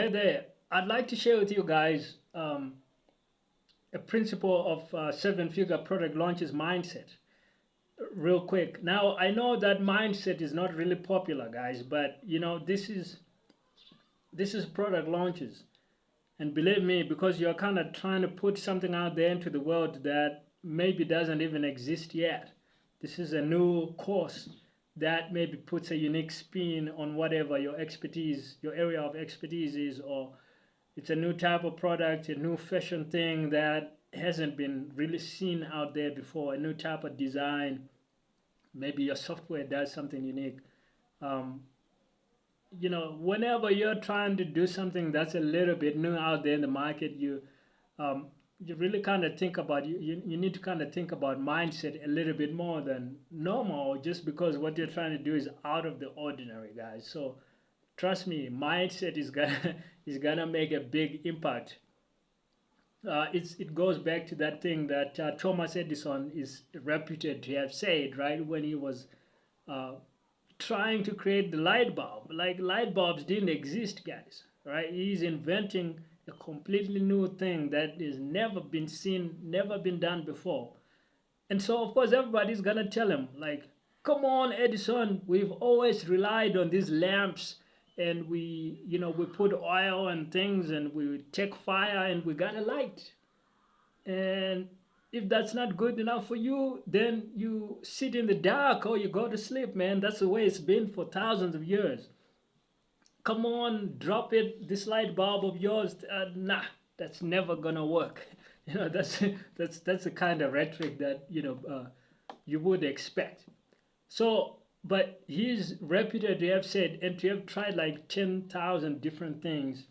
Hey there, I'd like to share with you guys a principle of seven-figure product launches mindset real quick. Now, I know that mindset is not really popular, guys, but this is product launches. And believe me, because you're kind of trying to put something out there into the world that maybe doesn't even exist yet. This is a new course that maybe puts a unique spin on whatever your expertise, your area of expertise is, or it's a new type of product, a new fashion thing that hasn't been really seen out there before, a new type of design. Maybe your software does something unique. Um, Whenever you're trying to do something that's a little bit new out there in the market, um, you really kind of think about you need to kind of think about mindset a little bit more than normal, just because what you're trying to do is out of the ordinary, guys. So trust me, mindset is gonna is gonna make a big impact. It goes back to that thing that Thomas Edison is reputed to have said, right, when he was uh, trying to create the light bulb. Like, light bulbs didn't exist, guys, right? He's inventing a completely new thing that has never been seen, never been done before. And so, of course, everybody's gonna tell him, like, come on, Edison, we've always relied on these lamps, and we put oil and things, and we take fire, and we got a light. And if that's not good enough for you, then you sit in the dark or you go to sleep, man. That's the way it's been for thousands of years. Come on, drop it, this light bulb of yours. Nah, that's never gonna work. That's the kind of rhetoric that you would expect. So, but he's reputed to have said and to have tried like 10,000 different things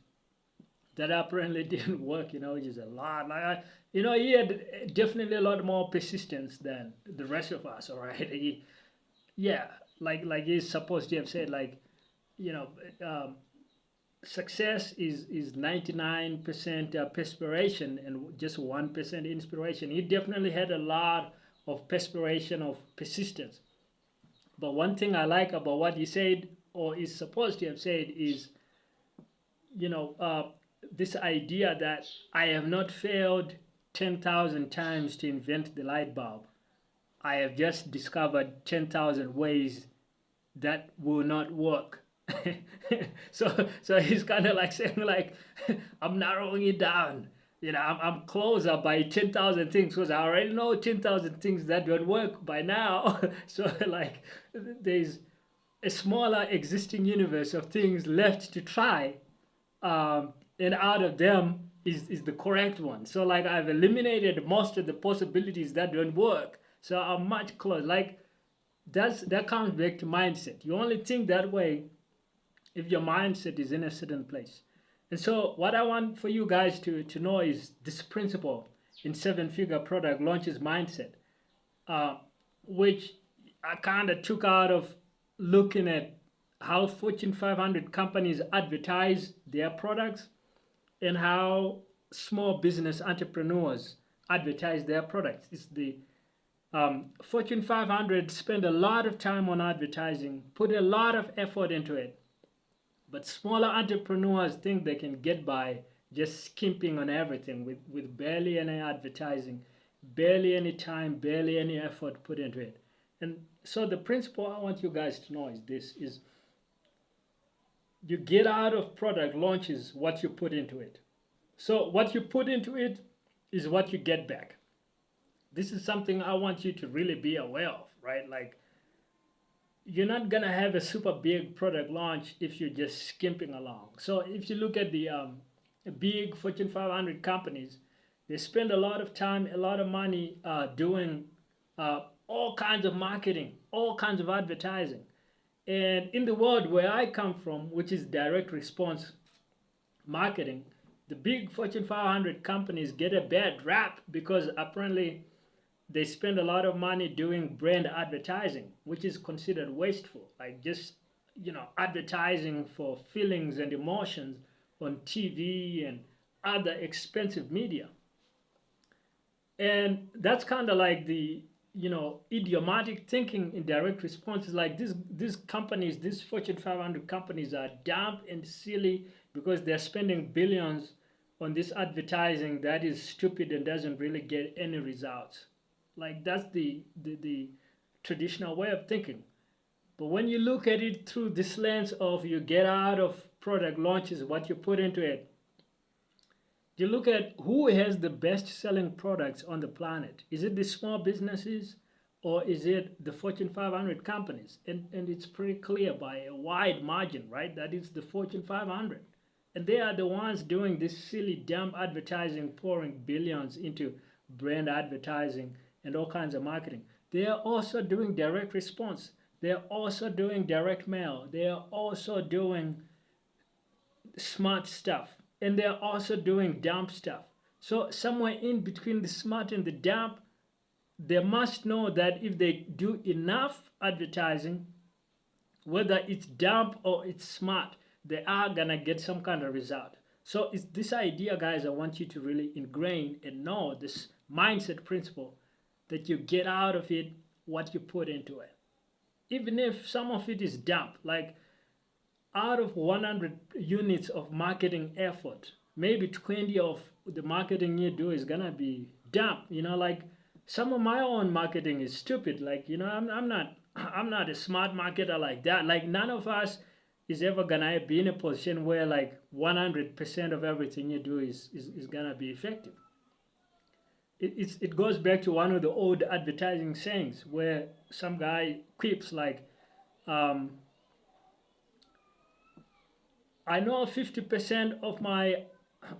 that apparently didn't work, which is a lot. He had definitely a lot more persistence than the rest of us, all right? Yeah, like he's supposed to have said, like, you know, um, success is 99% perspiration and just 1% inspiration. He definitely had a lot of perspiration, of persistence. But one thing I like about what he said, or is supposed to have said, is, you know, uh, this idea that I have not failed 10,000 times to invent the light bulb. I have just discovered 10,000 ways that will not work. So he's kind of like saying, like, I'm narrowing it down. I'm closer by 10,000 things, because I already know 10,000 things that don't work by now. So, like, there's a smaller existing universe of things left to try, and out of them is the correct one. So, like, I've eliminated most of the possibilities that don't work. So I'm much closer. Like, that comes back to mindset. You only think that way if your mindset is in a certain place. And so what I want for you guys to know is this principle in seven-figure product launches mindset, uh, which I kind of took out of looking at how Fortune 500 companies advertise their products, and how small business entrepreneurs advertise their products. It's the Fortune 500 spend a lot of time on advertising, put a lot of effort into it. But smaller entrepreneurs think they can get by just skimping on everything with barely any advertising, barely any time, barely any effort put into it. And so the principle I want you guys to know is this: is you get out of product launches what you put into it. So what you put into it is what you get back. This is something I want you to really be aware of, right? Like, you're not gonna have a super big product launch if you're just skimping along. So if you look at the big Fortune 500 companies, they spend a lot of time, a lot of money doing all kinds of marketing, all kinds of advertising. And in the world where I come from, which is direct response marketing, the big Fortune 500 companies get a bad rap because apparently they spend a lot of money doing brand advertising, which is considered wasteful. Like, just, advertising for feelings and emotions on TV and other expensive media. And that's kind of like the idiomatic thinking in direct response. Is like these companies, these Fortune 500 companies are dumb and silly because they're spending billions on this advertising that is stupid and doesn't really get any results. Like that's the traditional way of thinking. But when you look at it through this lens of you get out of product launches, what you put into it, you look at who has the best selling products on the planet. Is it the small businesses or is it the Fortune 500 companies? And it's pretty clear by a wide margin, right? That is the Fortune 500. And they are the ones doing this silly, dumb advertising, pouring billions into brand advertising and all kinds of marketing. They are also doing direct response. They are also doing direct mail. They are also doing smart stuff, and they're also doing dump stuff. So somewhere in between the smart and the dump, they must know that if they do enough advertising, whether it's dump or it's smart, they are gonna get some kind of result. So it's this idea, guys, I want you to really ingrain and know this mindset principle that you get out of it what you put into it. Even if some of it is dump, like out of 100 units of marketing effort, maybe 20 of the marketing you do is gonna be dumb. Like some of my own marketing is stupid. Like I'm not a smart marketer like that. Like none of us is ever gonna be in a position where like 100% of everything you do is gonna be effective. It goes back to one of the old advertising sayings where some guy quips like, I know 50% of my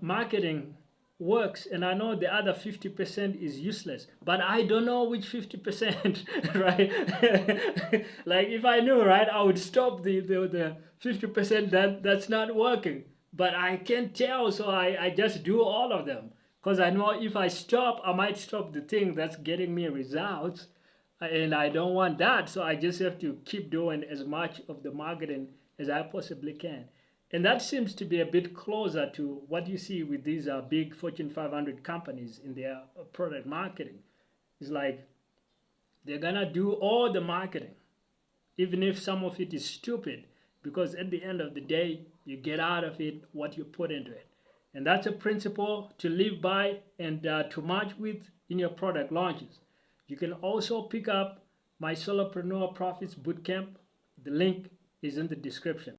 marketing works and I know the other 50% is useless, but I don't know which 50%, right? Like if I knew, right, I would stop the 50% that's not working, but I can't tell, so I just do all of them because I know if I stop, I might stop the thing that's getting me results, and I don't want that, so I just have to keep doing as much of the marketing as I possibly can. And that seems to be a bit closer to what you see with these big Fortune 500 companies in their product marketing. It's like they're gonna do all the marketing, even if some of it is stupid, because at the end of the day, you get out of it what you put into it. And that's a principle to live by and to match with in your product launches. You can also pick up my Solopreneur Profits Bootcamp. The link is in the description.